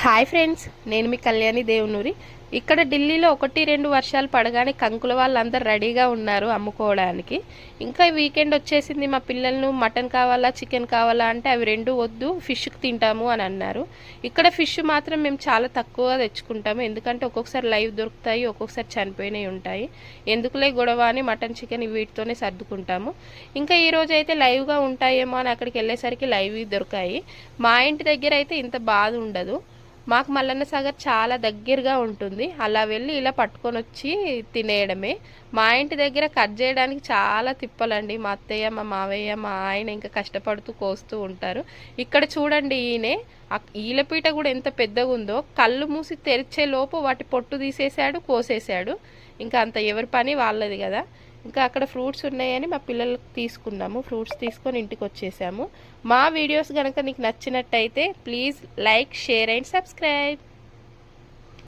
Hi friends, నేను మీ కళ్యాణి దేవునూరి. ఇక్కడ ఢిల్లీలో 1-2 వర్షాలు పడగానే కంకుల వాళ్ళందరూ రెడీగా ఉన్నారు అమ్ముకోవడానికి. ఇంకా వీకెండ్ వచ్చేసింది, మా పిల్లలను మటన్ కావాలా చికెన్ కావాలా అంటే అవి రెండు వద్దు, ఫిష్కి తింటాము అని అన్నారు. ఇక్కడ ఫిష్ మాత్రం మేము చాలా తక్కువగా తెచ్చుకుంటాము, ఎందుకంటే ఒక్కొక్కసారి లైవ్ దొరుకుతాయి, ఒక్కొక్కసారి చనిపోయినవి ఉంటాయి. ఎందుకులే గొడవ అని మటన్ చికెన్ వీటితోనే సర్దుకుంటాము. ఇంకా ఈరోజు అయితే లైవ్గా ఉంటాయేమో అని అక్కడికి వెళ్ళేసరికి లైవ్ దొరికాయి. మా ఇంటి దగ్గర అయితే ఇంత బాధ ఉండదు, మాకు మల్లన్న సాగర్ చాలా దగ్గరగా ఉంటుంది. అలా వెళ్ళి ఇలా పట్టుకొని వచ్చి తినేయడమే. మా ఇంటి దగ్గర కట్ చేయడానికి చాలా తిప్పలండి. మా అత్తయ్య, మా మావయ్య, మా ఆయన ఇంకా కష్టపడుతూ కోస్తూ ఉంటారు. ఇక్కడ చూడండి, ఈలపీట కూడా ఎంత పెద్దగా ఉందో. కళ్ళు మూసి తెరిచే లోపు వాటి పొట్టు తీసేశాడు, కోసేశాడు. ఇంకా అంత ఎవరి పని వాళ్ళది కదా. ఇంకా అక్కడ ఫ్రూట్స్ ఉన్నాయని మా పిల్లలకు తీసుకున్నాము. ఫ్రూట్స్ తీసుకొని ఇంటికి వచ్చేసాము. మా వీడియోస్ కనుక నీకు నచ్చినట్టయితే please like, share and subscribe.